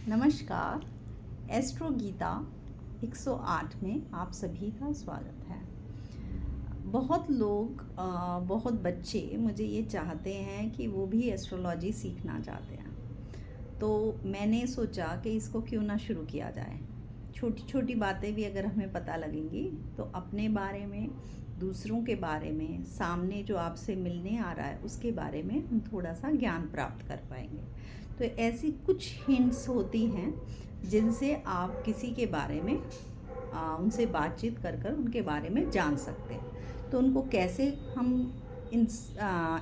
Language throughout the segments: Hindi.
नमस्कार। एस्ट्रो गीता 108 में आप सभी का स्वागत है। बहुत लोग बहुत बच्चे मुझे ये चाहते हैं कि वो भी एस्ट्रोलॉजी सीखना चाहते हैं, तो मैंने सोचा कि इसको क्यों ना शुरू किया जाए। छोटी छोटी बातें भी अगर हमें पता लगेंगी तो अपने बारे में, दूसरों के बारे में, सामने जो आपसे मिलने आ रहा है उसके बारे में हम थोड़ा सा ज्ञान प्राप्त कर पाएंगे। तो ऐसी कुछ हिंट्स होती हैं जिनसे आप किसी के बारे में उनसे बातचीत कर कर उनके बारे में जान सकते हैं। तो उनको कैसे हम इन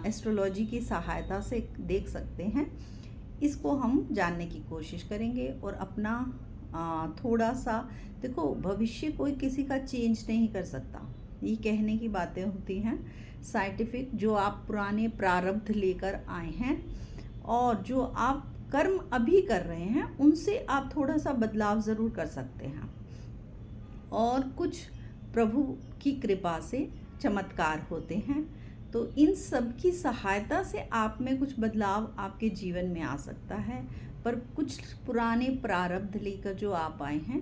एस्ट्रोलॉजी की सहायता से देख सकते हैं, इसको हम जानने की कोशिश करेंगे। और अपना थोड़ा सा देखो, भविष्य कोई किसी का चेंज नहीं कर सकता, ये कहने की बातें होती हैं साइंटिफिक। जो आप पुराने प्रारब्ध लेकर आए हैं और जो आप कर्म अभी कर रहे हैं उनसे आप थोड़ा सा बदलाव ज़रूर कर सकते हैं। और कुछ प्रभु की कृपा से चमत्कार होते हैं, तो इन सब की सहायता से आप में कुछ बदलाव आपके जीवन में आ सकता है। पर कुछ पुराने प्रारब्ध लेकर जो आप आए हैं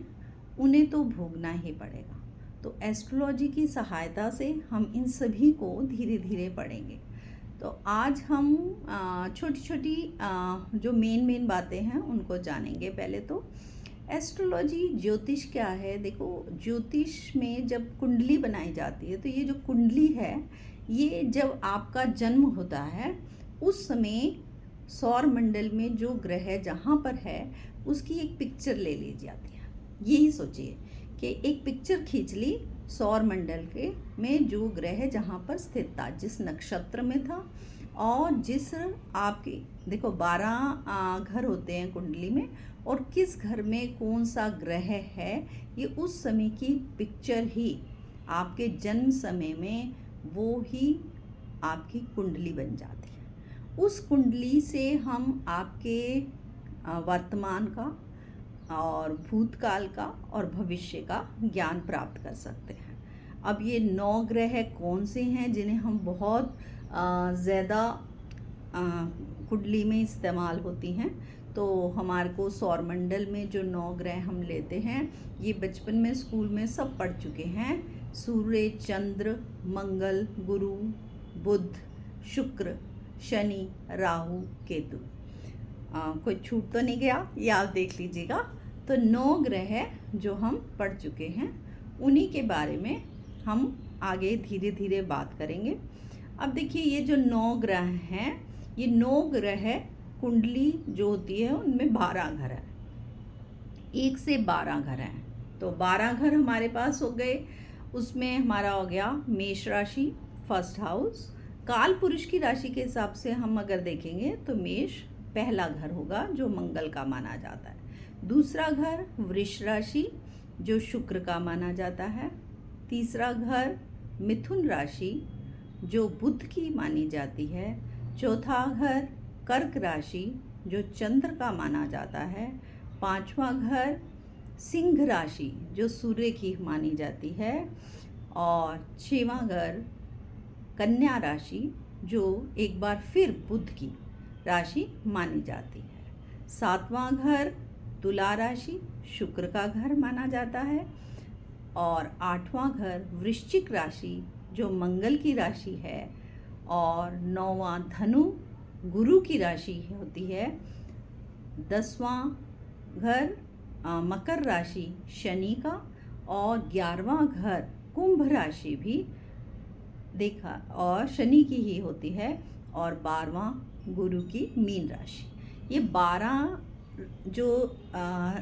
उन्हें तो भोगना ही पड़ेगा। तो एस्ट्रोलॉजी की सहायता से हम इन सभी को धीरे धीरे पढ़ेंगे। तो आज हम छोटी छोटी जो मेन बातें हैं उनको जानेंगे। पहले तो एस्ट्रोलॉजी, ज्योतिष क्या है। देखो, ज्योतिष में जब कुंडली बनाई जाती है तो ये जो कुंडली है, ये जब आपका जन्म होता है उस समय सौर मंडल में जो ग्रह जहाँ पर है उसकी एक पिक्चर ले ली जाती है। यही सोचिए कि एक पिक्चर खींच ली सौर मंडल के में जो ग्रह जहाँ पर स्थित था, जिस नक्षत्र में था, और जिस आपके देखो 12 घर होते हैं कुंडली में, और किस घर में कौन सा ग्रह है, ये उस समय की पिक्चर ही आपके जन्म समय में वो ही आपकी कुंडली बन जाती है। उस कुंडली से हम आपके वर्तमान का और भूतकाल का और भविष्य का ज्ञान प्राप्त कर सकते हैं। अब ये 9 ग्रह कौन से हैं जिन्हें हम बहुत ज़्यादा कुंडली में इस्तेमाल होती हैं, तो हमारे को सौरमंडल में जो 9 ग्रह हम लेते हैं, ये बचपन में स्कूल में सब पढ़ चुके हैं। सूर्य, चंद्र, मंगल, गुरु, बुध, शुक्र, शनि, राहु, केतु। कोई छूट तो नहीं गया, ये आप देख लीजिएगा। तो 9 ग्रह जो हम पढ़ चुके हैं उन्हीं के बारे में हम आगे धीरे धीरे बात करेंगे। अब देखिए, ये जो 9 ग्रह हैं, ये 9 ग्रह कुंडली जो होती है उनमें 12 घर हैं, 1 से 12 घर हैं। तो 12 घर हमारे पास हो गए। उसमें हमारा हो गया मेष राशि, फर्स्ट हाउस। काल पुरुष की राशि के हिसाब से हम अगर देखेंगे तो मेष पहला घर होगा जो मंगल का माना जाता है। दूसरा घर वृष राशि जो शुक्र का माना जाता है। तीसरा घर मिथुन राशि जो बुध की मानी जाती है। चौथा घर कर्क राशि जो चंद्र का माना जाता है। पांचवा घर सिंह राशि जो सूर्य की मानी जाती है। और 6वां घर कन्या राशि जो एक बार फिर बुध की राशि मानी जाती है। 7वां घर तुला राशि शुक्र का घर माना जाता है। और 8वां घर वृश्चिक राशि जो मंगल की राशि है। और 9वां धनु गुरु की राशि होती है। 10वां घर मकर राशि शनि का। और 11वां घर कुंभ राशि भी देखा और शनि की ही होती है। और 12वां गुरु की मीन राशि। ये 12 जो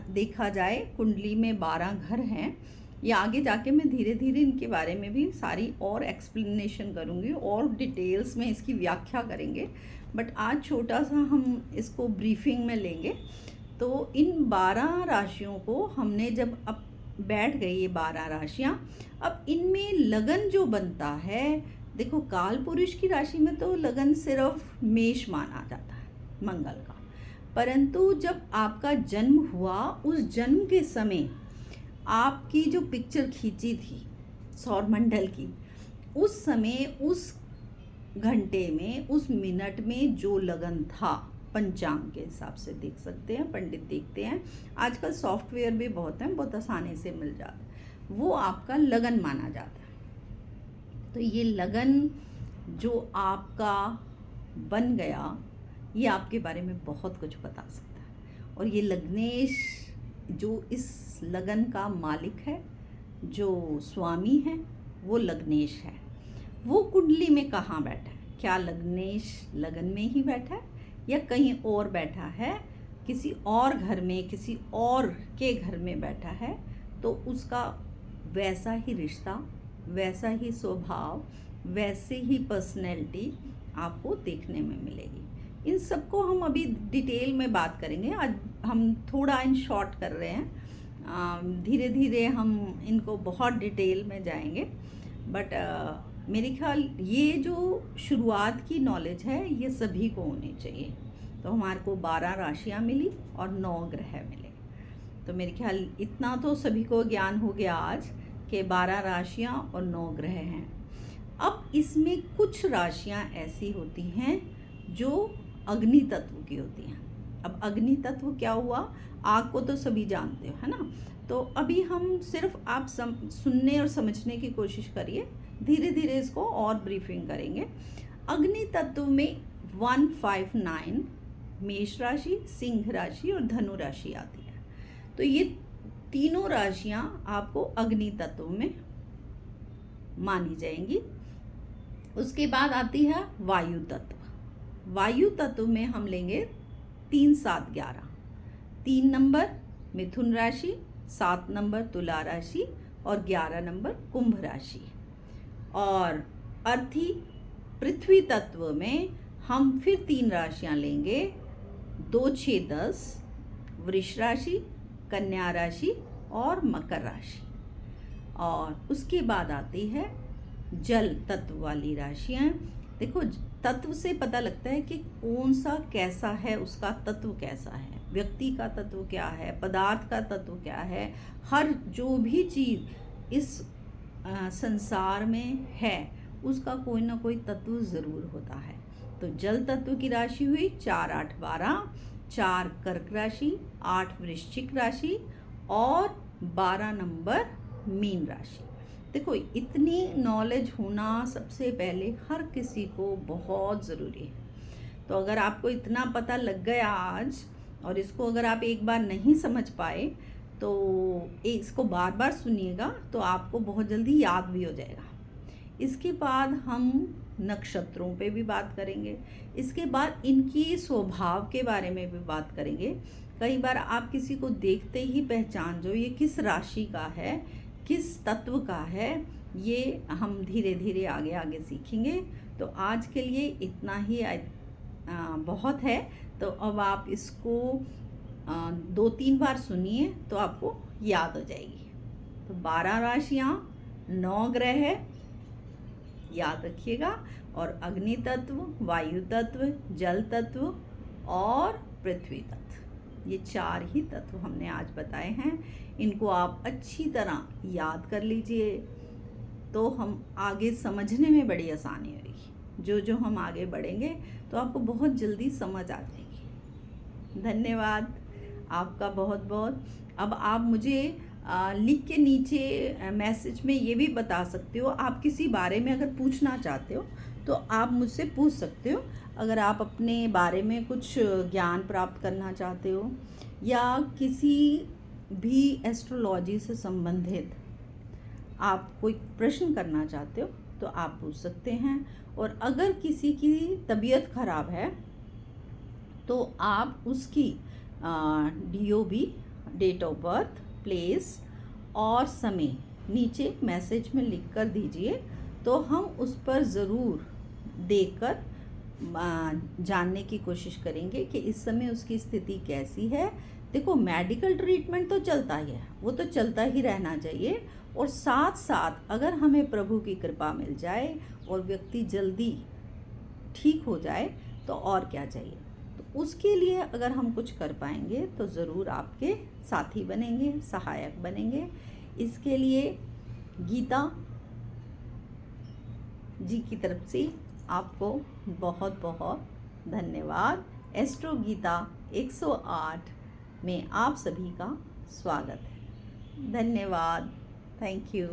देखा जाए कुंडली में 12 घर हैं। ये आगे जाके मैं धीरे धीरे इनके बारे में भी सारी और एक्सप्लेनेशन करूँगी और डिटेल्स में इसकी व्याख्या करेंगे, बट आज छोटा सा हम इसको ब्रीफिंग में लेंगे। तो इन 12 राशियों को हमने जब अब बैठ गई ये 12 राशियाँ, अब इनमें लगन जो बनता है, देखो काल पुरुष की राशि में तो लगन सिर्फ मेष माना जाता है मंगल का, परंतु जब आपका जन्म हुआ उस जन्म के समय आपकी जो पिक्चर खींची थी सौरमंडल की, उस समय उस घंटे में उस मिनट में जो लगन था पंचांग के हिसाब से देख सकते हैं, पंडित देखते हैं। आजकल सॉफ्टवेयर भी बहुत हैं, बहुत आसानी से मिल जाता है। वो आपका लगन माना जाता है। तो ये लगन जो आपका बन गया, ये आपके बारे में बहुत कुछ बता सकता है। और ये लग्नेश जो इस लगन का मालिक है, जो स्वामी है, वो लग्नेश है। वो कुंडली में कहाँ बैठा है? क्या लग्नेश लगन में ही बैठा है या कहीं और बैठा है, किसी और घर में, किसी और के घर में बैठा है? तो उसका वैसा ही रिश्ता, वैसा ही स्वभाव, वैसे ही पर्सनैलिटी आपको देखने में मिलेगी। इन सबको हम अभी डिटेल में बात करेंगे। आज हम थोड़ा इन शॉर्ट कर रहे हैं, धीरे धीरे हम इनको बहुत डिटेल में जाएंगे। बट मेरे ख्याल ये जो शुरुआत की नॉलेज है, ये सभी को होनी चाहिए। तो हमारे को 12 राशियाँ मिली और 9 ग्रह मिले। तो मेरे ख्याल इतना तो सभी को ज्ञान हो गया आज कि 12 राशियाँ और 9 ग्रह हैं। अब इसमें कुछ राशियाँ ऐसी होती हैं जो अग्नि तत्व की होती हैं। अब अग्नि तत्व क्या हुआ? आग को तो सभी जानते हो, है ना? तो अभी हम सिर्फ आप सुनने और समझने की कोशिश करिए, धीरे धीरे इसको और ब्रीफिंग करेंगे। अग्नि तत्व में 159 मेष राशि, सिंह राशि और धनु राशि आती है। तो ये तीनों राशियां आपको अग्नि तत्व में मानी जाएंगी। उसके बाद आती है वायु तत्व। वायु तत्व में हम लेंगे 3, 7, 11। 3 नंबर मिथुन राशि, 7 नंबर तुला राशि और 11 नंबर कुंभ राशि। और अर्थी पृथ्वी तत्व में हम फिर 3 राशियां लेंगे, 2, 6, 10 वृष राशि, कन्या राशि और मकर राशि। और उसके बाद आती है जल तत्व वाली राशियां। देखो, तत्व से पता लगता है कि कौन सा कैसा है, उसका तत्व कैसा है, व्यक्ति का तत्व क्या है, पदार्थ का तत्व क्या है। हर जो भी चीज़ इस संसार में है, उसका कोई ना कोई तत्व ज़रूर होता है। तो जल तत्व की राशि हुई 4, 8, 12, 4 कर्क राशि, 8 वृश्चिक राशि और 12 नंबर मीन राशि। देखो, इतनी नॉलेज होना सबसे पहले हर किसी को बहुत ज़रूरी है। तो अगर आपको इतना पता लग गया आज, और इसको अगर आप एक बार नहीं समझ पाए तो इसको बार बार सुनिएगा, तो आपको बहुत जल्दी याद भी हो जाएगा। इसके बाद हम नक्षत्रों पे भी बात करेंगे। इसके बाद इनकी स्वभाव के बारे में भी बात करेंगे। कई बार आप किसी को देखते ही पहचान जो ये किस राशि का है, किस तत्व का है, ये हम धीरे धीरे आगे आगे सीखेंगे। तो आज के लिए इतना ही बहुत है। तो अब आप इसको 2-3 बार सुनिए तो आपको याद हो जाएगी। तो 12 राशियाँ, 9 ग्रह याद रखिएगा, और अग्नि तत्व, वायु तत्व, जल तत्व और पृथ्वी तत्व, ये 4 ही तत्व हमने आज बताए हैं। इनको आप अच्छी तरह याद कर लीजिए, तो हम आगे समझने में बड़ी आसानी होगी। जो हम आगे बढ़ेंगे तो आपको बहुत जल्दी समझ आ जाएगी। धन्यवाद आपका बहुत बहुत। अब आप मुझे लिख के नीचे मैसेज में ये भी बता सकते हो, आप किसी बारे में अगर पूछना चाहते हो तो आप मुझसे पूछ सकते हो। अगर आप अपने बारे में कुछ ज्ञान प्राप्त करना चाहते हो या किसी भी एस्ट्रोलॉजी से संबंधित आप कोई प्रश्न करना चाहते हो तो आप पूछ सकते हैं। और अगर किसी की तबीयत खराब है तो आप उसकी DOB, date of birth, place और समय नीचे मैसेज में लिख कर दीजिए, तो हम उस पर ज़रूर देखकर जानने की कोशिश करेंगे कि इस समय उसकी स्थिति कैसी है। देखो, मेडिकल ट्रीटमेंट तो चलता ही है, वो तो चलता ही रहना चाहिए। और साथ साथ अगर हमें प्रभु की कृपा मिल जाए और व्यक्ति जल्दी ठीक हो जाए तो और क्या चाहिए। तो उसके लिए अगर हम कुछ कर पाएंगे तो ज़रूर आपके साथी बनेंगे, सहायक बनेंगे। इसके लिए गीता जी की तरफ से आपको बहुत बहुत धन्यवाद। एस्ट्रो गीता 108 में आप सभी का स्वागत है। धन्यवाद। Thank you.